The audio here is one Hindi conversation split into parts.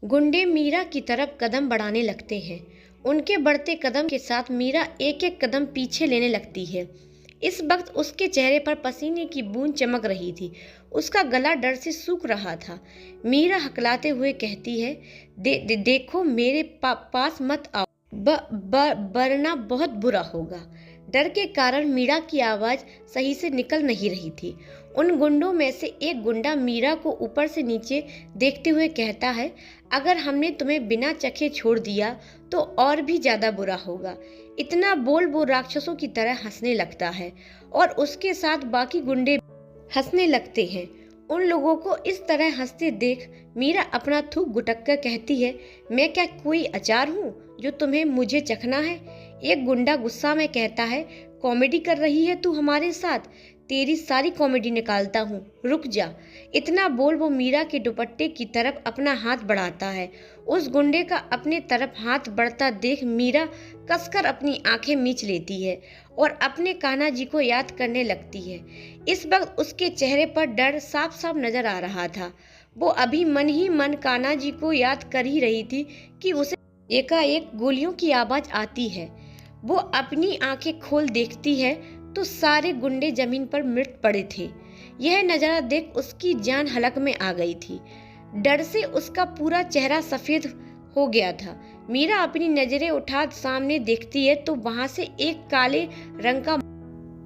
गुंडे मीरा की तरफ कदम बढ़ाने लगते हैं। उनके बढ़ते कदम के साथ मीरा एक एक कदम पीछे लेने लगती है। इस वक्त उसके चेहरे पर पसीने की बूंद चमक रही थी। उसका गला डर से सूख रहा था। मीरा हकलाते हुए कहती है, देखो मेरे पास मत आओ, वरना बहुत बुरा होगा। डर के कारण मीरा की आवाज़ सही से निकल नहीं रही थी। उन गुंडों में से एक गुंडा मीरा को ऊपर से नीचे देखते हुए कहता है, अगर हमने तुम्हें बिना चखे छोड़ दिया तो और भी ज़्यादा बुरा होगा। इतना बोल वो राक्षसों की तरह हंसने लगता है और उसके साथ बाकी गुंडे हंसने लगते हैं। उन लोगों को इस तरह हंसते देख मीरा अपना थूक गुटक कर कहती है, मैं क्या कोई अचार हूँ जो तुम्हें मुझे चखना है? एक गुंडा गुस्सा में कहता है, कॉमेडी कर रही है तू हमारे साथ? तेरी सारी कॉमेडी निकालता हूँ, रुक जा। इतना बोल वो मीरा के दुपट्टे की तरफ अपना हाथ बढ़ाता है। उस गुंडे का अपने तरफ हाथ बढ़ता देख मीरा कसकर अपनी आंखें मीच लेती है और अपने कान्हा जी को याद करने लगती है। इस वक्त उसके चेहरे पर डर साफ साफ नजर आ रहा था। वो अभी मन ही मन कान्हा जी को याद कर ही रही थी कि उसे एकाएक गोलियों की आवाज आती है। वो अपनी आंखें खोल देखती है तो सारे गुंडे जमीन पर मृत पड़े थे। यह नजारा देख उसकी जान हलक में आ गई थी। डर से उसका पूरा चेहरा सफेद हो गया था। मीरा अपनी नजरें उठा सामने देखती है तो वहां से एक काले रंग का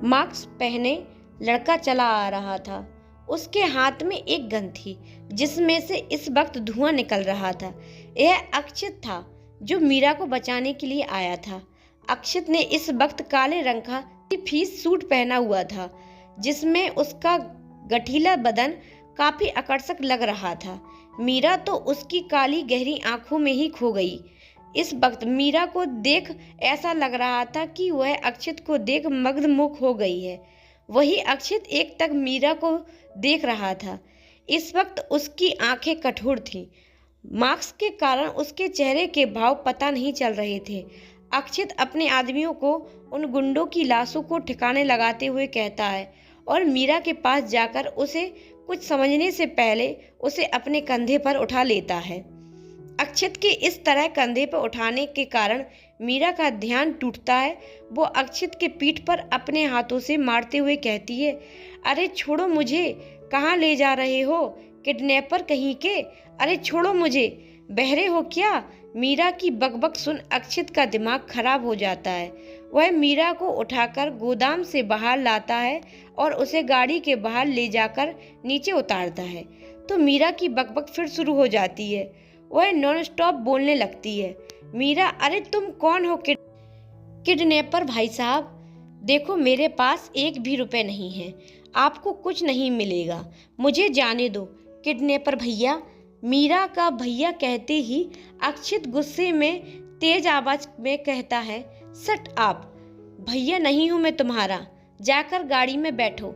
मास्क पहने लड़का चला आ रहा था। उसके हाथ में एक गन थी जिसमें से इस वक्त धुआं निकल रहा था। यह अक्षित था जो मीरा को बचाने के लिए आया था। अक्षित ने इस वक्त काले रंग का फीस सूट पहना हुआ था जिसमें उसका गठीला बदन काफी आकर्षक लग रहा था। मीरा तो उसकी काली गहरी आंखों में ही खो गई। इस वक्त मीरा को देख ऐसा लग रहा था कि वह अक्षित को देख मग्नमुख हो गई है। वही अक्षित एक तक मीरा को देख रहा था। इस वक्त उसकी आंखें कठोर थीं। मास्क के कारण उसके चेहरे के भाव पता नहीं चल रहे थे। अक्षित अपने आदमियों को उन गुंडों की लाशों को ठिकाने लगाते हुए कहता है और मीरा के पास जाकर उसे कुछ समझने से पहले उसे अपने कंधे पर उठा लेता है। अक्षित के इस तरह कंधे पर उठाने के कारण मीरा का ध्यान टूटता है। वो अक्षित के पीठ पर अपने हाथों से मारते हुए कहती है, अरे छोड़ो मुझे, कहाँ ले जा रहे हो? किडनैपर कहीं के, अरे छोड़ो मुझे, बहरे हो क्या? मीरा की बकबक सुन अक्षित का दिमाग खराब हो जाता है। वह मीरा को उठाकर गोदाम से बाहर लाता है और उसे गाड़ी के बाहर ले जाकर नीचे उतारता है तो मीरा की बकबक फिर शुरू हो जाती है। वह नॉन स्टॉप बोलने लगती है, मीरा, अरे तुम कौन हो? किडनैपर भाई साहब, देखो मेरे पास एक भी रुपए नहीं है, आपको कुछ नहीं मिलेगा, मुझे जाने दो। किडनैपर भैया, मीरा का भैया कहते ही अक्षित गुस्से में तेज आवाज में कहता है, शट आप, भैया नहीं हूं मैं तुम्हारा, जाकर गाड़ी में बैठो।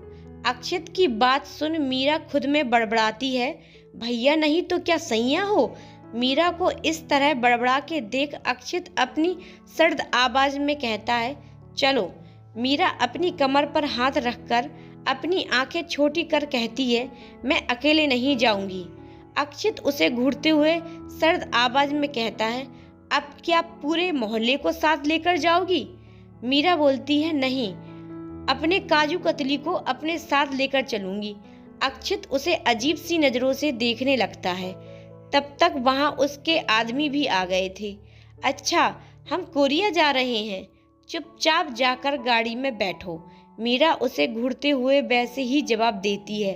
अक्षित की बात सुन मीरा खुद में बड़बड़ाती है, भैया नहीं तो क्या सैया हो? मीरा को इस तरह बड़बड़ा के देख अक्षित अपनी सर्द आवाज में कहता है, चलो। मीरा अपनी कमर पर हाथ रखकर अपनी आंखें छोटी कर कहती है, मैं अकेले नहीं जाऊंगी। अक्षित उसे घूरते हुए सर्द आवाज में कहता है, अब क्या पूरे मोहल्ले को साथ लेकर जाओगी? मीरा बोलती है, नहीं, अपने काजू कतली को अपने साथ लेकर चलूंगी। अक्षित उसे अजीब सी नजरों से देखने लगता है। तब तक वहां उसके आदमी भी आ गए थे। अच्छा, हम कोरिया जा रहे हैं, चुपचाप जाकर गाड़ी में बैठो। मीरा उसे घूरते हुए वैसे ही जवाब देती है,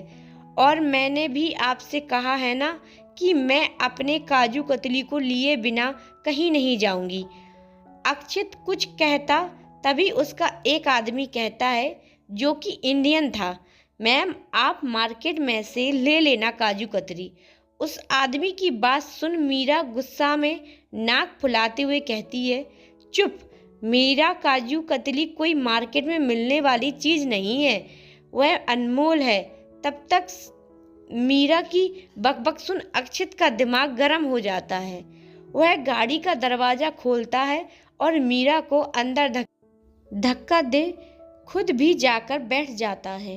और मैंने भी आपसे कहा है ना कि मैं अपने काजू कतली को लिए बिना कहीं नहीं जाऊंगी। अक्षित कुछ कहता तभी उसका एक आदमी कहता है, जो कि इंडियन था, मैम आप मार्केट में से ले लेना काजू कतरी। उस आदमी की बात सुन मीरा गुस्सा में नाक फुलाते हुए कहती है, चुप, मेरा काजू कतली कोई मार्केट में मिलने वाली चीज नहीं है, वह अनमोल है। तब तक मीरा की बकबक सुन अक्षित का दिमाग गर्म हो जाता है। वह गाड़ी का दरवाजा खोलता है और मीरा को अंदर धक्का दे खुद भी जाकर बैठ जाता है।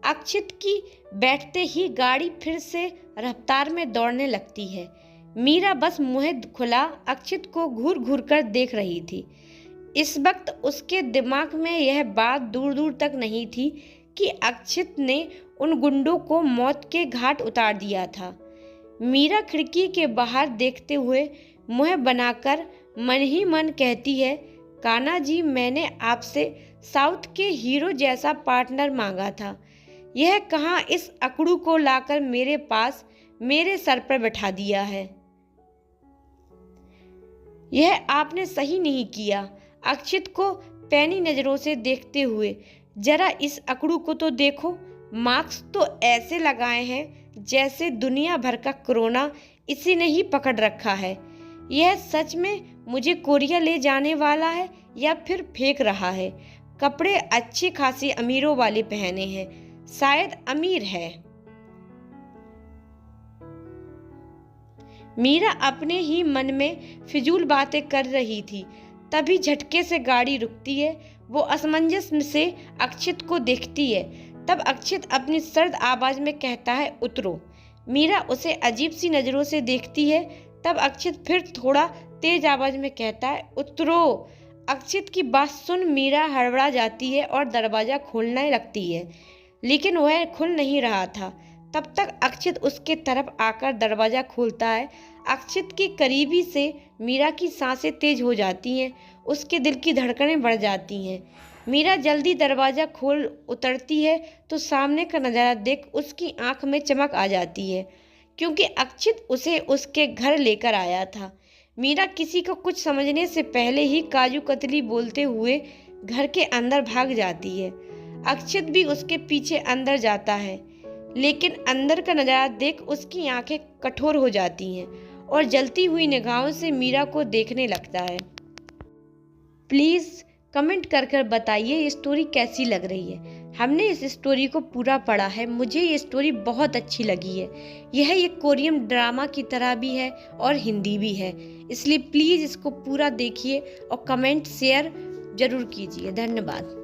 अक्षित की बैठते ही गाड़ी फिर से रफ्तार में दौड़ने लगती है। मीरा बस मुंह खुला अक्षित को घूर घूर कर देख रही थी। इस वक्त उसके दिमाग में यह बात दूर दूर तक नहीं थी कि अक्षित ने उन गुंडों को मौत के घाट उतार दिया था। मीरा खिड़की के बाहर देखते हुए मुंह बनाकर मन ही मन कहती है, कान्हा जी, मैंने आपसे साउथ के हीरो जैसा पार्टनर मांगा था। यह कहाँ इस अकड़ू को लाकर मेरे पास मेरे सर पर बैठा दिया है। यह आपने सही नहीं किया। अक्षित को पैनी नजरों से देखते हुए, जरा इस अकड़ू को तो देखो, मास्क तो ऐसे लगाए हैं जैसे दुनिया भर का कोरोना इसी ने ही पकड़ रखा है। यह सच में मुझे कोरिया ले जाने वाला है या फिर फेंक रहा है? कपड़े अच्छे खासे अमीरों वाले पहने हैं, शायद अमीर है। मीरा अपने ही मन में फिजूल बातें कर रही थी, तभी झटके से गाड़ी रुकती है। वो असमंजस से अक्षित को देखती है। तब अक्षित अपनी सर्द आवाज में कहता है, उतरो। मीरा उसे अजीब सी नजरों से देखती है। तब अक्षित फिर थोड़ा तेज आवाज में कहता है, उतरो। अक्षित की बात सुन मीरा हड़बड़ा जाती है और दरवाजा खोलने लगती है, लेकिन वह खुल नहीं रहा था। तब तक अक्षित उसके तरफ आकर दरवाजा खोलता है। अक्षित की करीबी से मीरा की सांसें तेज हो जाती हैं, उसके दिल की धड़कनें बढ़ जाती हैं। मीरा जल्दी दरवाजा खोल उतरती है तो सामने का नज़ारा देख उसकी आंख में चमक आ जाती है, क्योंकि अक्षित उसे उसके घर लेकर आया था। मीरा किसी को कुछ समझने से पहले ही काजू कतली बोलते हुए घर के अंदर भाग जाती है। अक्षित भी उसके पीछे अंदर जाता है, लेकिन अंदर का नज़ारा देख उसकी आंखें कठोर हो जाती हैं और जलती हुई निगाहों से मीरा को देखने लगता है। प्लीज़ कमेंट कर बताइए ये स्टोरी कैसी लग रही है। हमने इस स्टोरी को पूरा पढ़ा है, मुझे ये स्टोरी बहुत अच्छी लगी है। यह एक कोरियन ड्रामा की तरह भी है और हिंदी भी है, इसलिए प्लीज़ इसको पूरा देखिए और कमेंट शेयर ज़रूर कीजिए। धन्यवाद।